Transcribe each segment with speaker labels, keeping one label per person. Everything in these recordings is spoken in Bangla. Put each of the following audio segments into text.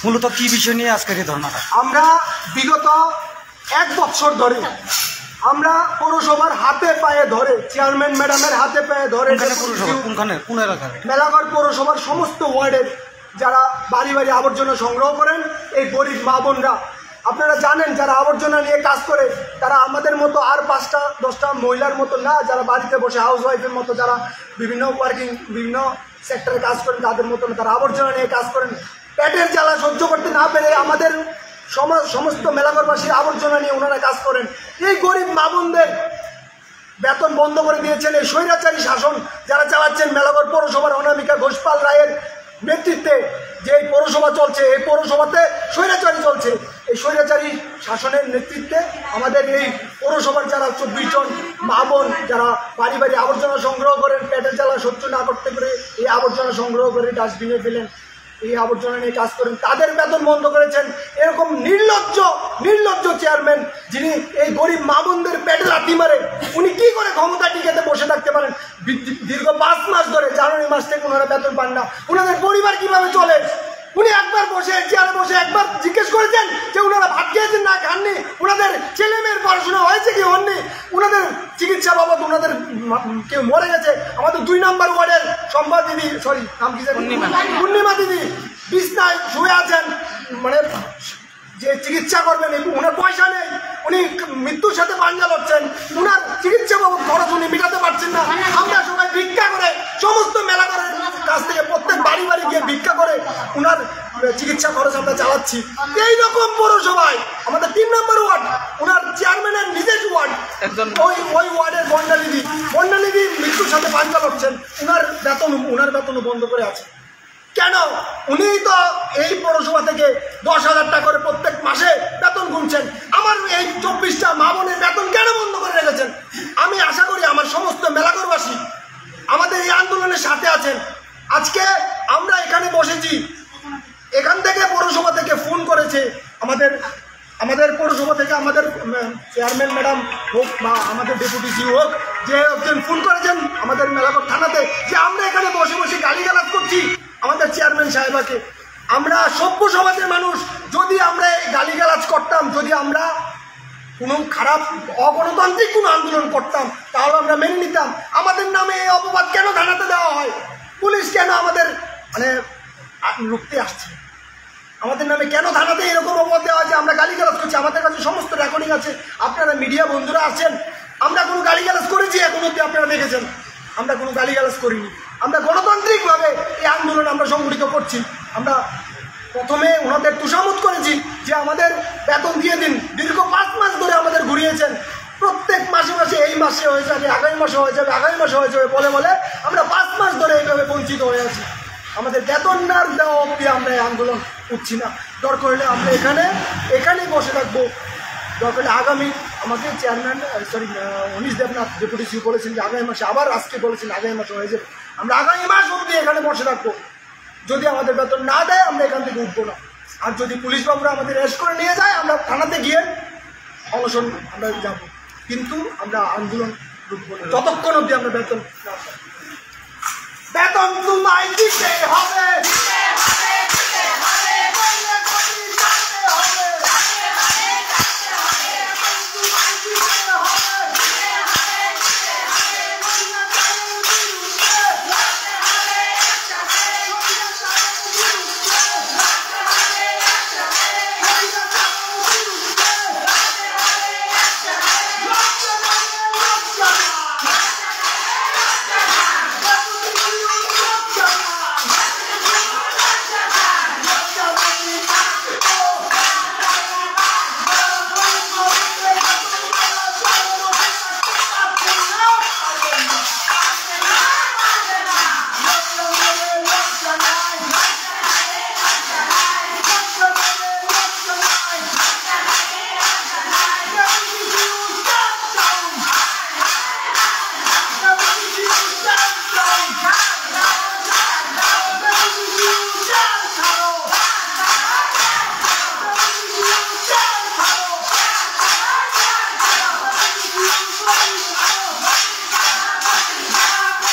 Speaker 1: মূলত কি বিষয় নিয়ে আজকের এই ধর্নাটা?
Speaker 2: আমরা বিগত 1 বছর ধরে আমরা পৌরসভার হাতে পায়ে ধরে, চেয়ারম্যান ম্যাডামের হাতে পায়ে ধরে,
Speaker 1: কোন এলাকার?
Speaker 2: মেলাঘর পৌরসভার সমস্ত ওয়ার্ডের যারা বাড়ি বাড়ি আবর্জনা সংগ্রহ করেন, এই গরিব মা বোনরা, আপনারা জানেন যারা আবর্জনা নিয়ে কাজ করে তারা আমাদের মতো আর 5-10টা মহিলার মতো না, যারা বাড়িতে বসে হাউস ওয়াইফের মতো যারা বিভিন্ন ওয়ার্কিং বিভিন্ন সেক্টরে কাজ করেন তাদের মতো তারা আবর্জনা নিয়ে কাজ করেন। পেটের জ্বালা সহ্য করতে না পেরে আমাদের সমস্ত মেলাঘরবাসীর আবর্জনা নিয়ে ওনারা কাজ করেন। এই গরিব মা বোনদের বেতন বন্ধ করে দিয়েছেন এই স্বৈরাচারী শাসন যারা চালাচ্ছেন। মেলাঘর পৌরসভার অনামিকা ঘোষপাল রায়ের নেতৃত্বে যে এই পৌরসভা চলছে, এই পৌরসভাতে স্বৈরাচারী চলছে। এই স্বৈরাচারী শাসনের নেতৃত্বে আমাদের এই পৌরসভার যারা 24 জন মা বোন যারা বাড়ি বাড়ি আবর্জনা সংগ্রহ করেন, পেটের জ্বালা সহ্য না করতে পেরে এই আবর্জনা সংগ্রহ করে ডাস্টবিনে ফেলেন, এই আবর্জনা নিয়ে কাজ করেন, তাদের বেতন বন্ধ করেছেন। এরকম নির্লজ্জ চেয়ারম্যান যিনি এই গরিব মা বোনদের পেটে লাথি মারে, উনি কি করে ক্ষমতা টিকাতে বসে থাকতে পারেন? দীর্ঘ 5 মাস ধরে, জানুয়ারি মাস থেকে ওনারা বেতন পান না। ওনাদের পরিবার কিভাবে চলে? উনি একবার বসে চেয়ারে বসে একবার জিজ্ঞেস করেছেন যে ওনারা ভাত খেয়েছেন না খাননি, ওনাদের ছেলে মেয়ের পড়াশোনা হয়েছে কি হননি, ওনাদের চিকিৎসা বাবদ ওনাদের কেউ মরে গেছে? আমাদের 2 নম্বর ওয়ার্ডের সম্পা দিদি, সরি নাম কি পূর্ণিমা দিদি বিছনায় শুয়ে আছেন, মানে যে চিকিৎসা করবেন ওনার পয়সা নেই, উনি মৃত্যুর সাথে পাঞ্জা লড়ছেন, ওনার চিকিৎসা বাবদ খরচ উনি মেটাতে পারছেন না। আমরা সবাই ভিক্ষা করে সমস্ত মেলাঘরের কাছ থেকে প্রত্যেক বাড়ি বাড়ি গিয়ে ভিক্ষা করে ওনার চিকিৎসা খরচ আমরা চালাচ্ছি। এইরকম পৌরসভায় আমাদের 3 নম্বর ওয়ার্ড, ওনার চেয়ারম্যানের নিজের ওয়ার্ড, ওই ওয়ার্ডের বন্ডালিদি মৃত্যুর সাথে পাঞ্জা লড়ছেন, ওনার বেতনও বন্ধ করে আছে। কেন? উনি তো এই পৌরসভা থেকে 10,000 টাকা করে প্রত্যেক মাসে বেতন গুনছেন। আমার এই 24টা মা বোনের বেতন কেন বন্ধ করে রেখেছেন? আমি আশা করি আমার সমস্ত মেলাঘরবাসী আমাদের এই আন্দোলনের সাথে আছেন। আজকে আমরা এখানে বসেছি, এখান থেকে পৌরসভা থেকে ফোন করেছে আমাদের পৌরসভা থেকে আমাদের চেয়ারম্যান ম্যাডাম হোক বা আমাদের ডেপুটি সিও হোক, যে একজন ফোন করেছেন আমাদের মেলাঘর থানাতে যে আমরা এখানে বসে বসে গালিগালাজ করছি আমাদের চেয়ারম্যান সাহেবাকে। আমরা সভ্য সমাজের মানুষ, যদি আমরা গালিগালাজ করতাম, যদি আমরা কোনো খারাপ অগণতান্ত্রিক কোনো আন্দোলন করতাম তাহলে আমরা মেনে নিতাম। আমাদের নামে এই অপবাদ কেন থানাতে দেওয়া হয়? পুলিশ কেন আমাদের মানে লুকতে আসছে? আমাদের নামে কেন থানাতে এরকম অপবাদ দেওয়া হয় যে আমরা গালিগালাজ করছি? আমাদের কাছে সমস্ত রেকর্ডিং আছে, আপনারা মিডিয়া বন্ধুরা আছেন। আমরা কোনো গালিগালাজ করেছি এখন অব্দি আপনারা দেখেছেন? আমরা কোনো গালিগালাজ করিনি। আমরা গণতান্ত্রিকভাবে এই আন্দোলন আমরা সংগঠিত করছি। আমরা প্রথমে ওনাদের তুষামত করেছি যে আমাদের বেতন দিয়ে দিন। দীর্ঘ 5 মাস ধরে আমাদের ঘুরিয়েছেন, প্রত্যেক মাসে মাসে এই মাসে হয়ে যাবে, আগামী মাসে হয়ে যাবে, আগামী মাসে হয়ে যাবে বলে বলে আমরা 5 মাস ধরে এইভাবে বঞ্চিত হয়ে আছি। আমাদের বেতন না দেওয়া অব্দি আমরা এই আন্দোলন উঠছি না। দরকার হলে আমরা এখানেই বসে থাকবো। দরকার হলে আগামী আমাকে chairman Anish Debnath deputy CO বলেছেন যে আগামী মাসে, আবার আজকে বলেছেন আগামী মাসে হয়ে যাবে। আমরা আগামী মাস অব্দি এখানে বসে থাকবো। যদি আমাদের বেতন না দেয় আমরা এখান থেকে উঠবো না। আর যদি পুলিশ বাবুরা আমাদের অ্যারেস্ট করে নিয়ে যায় আমরা থানাতে গিয়ে অনশন আমরা যাব, কিন্তু আমরা আন্দোলন রুখবো না যতক্ষণ অব্দি আমরা বেতন না পাই। বেতন তোমায় দিতে হবে,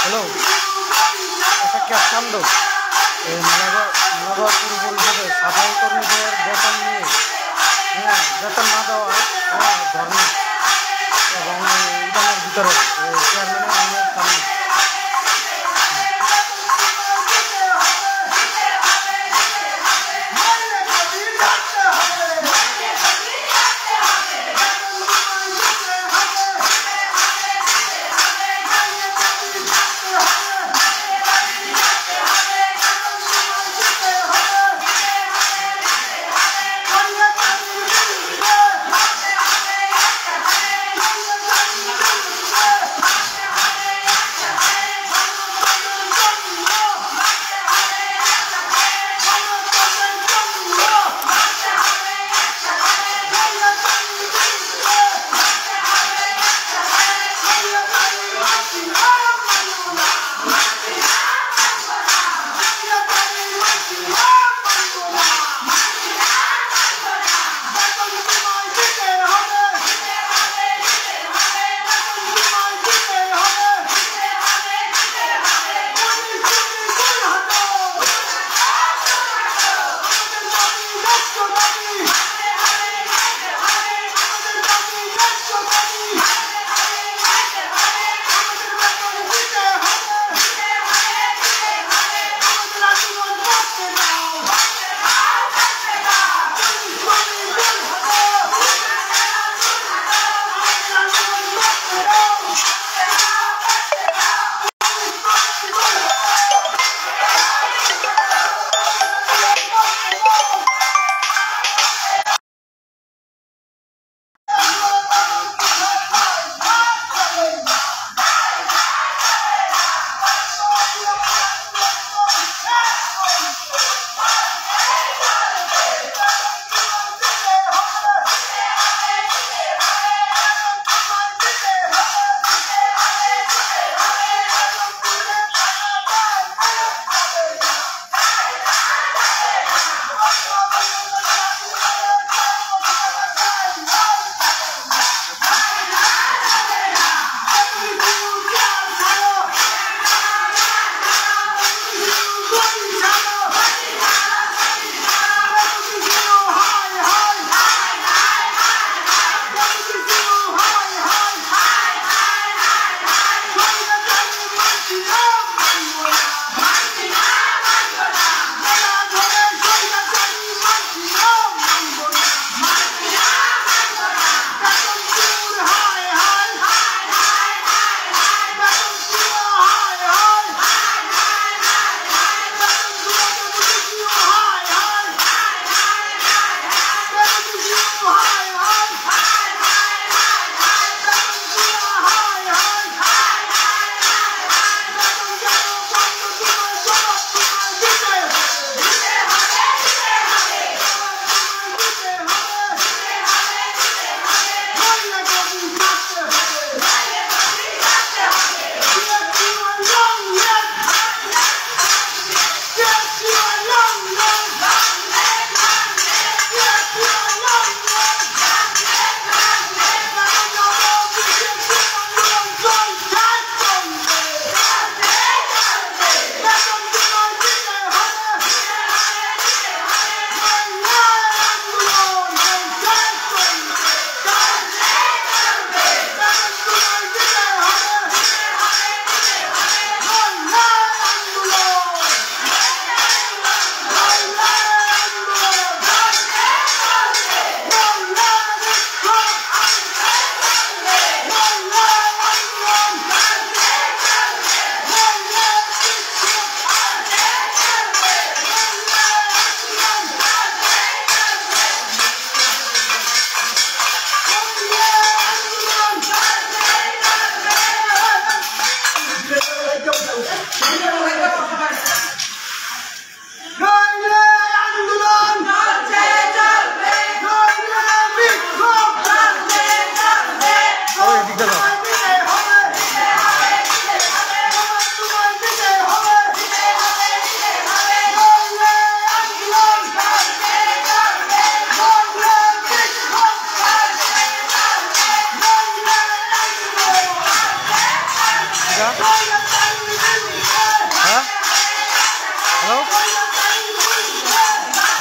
Speaker 1: হ্যালো, এটা ক্যাশ কাণ্ড। এই মেলাঘর পুরো পরিষদের সাফাই কর্মীদের বেতন নিয়ে বেতন না দেওয়া ধর্ণা এবং ইদানের ভিতরে চেয়ারম্যানের সামনে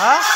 Speaker 1: হ্যাঁ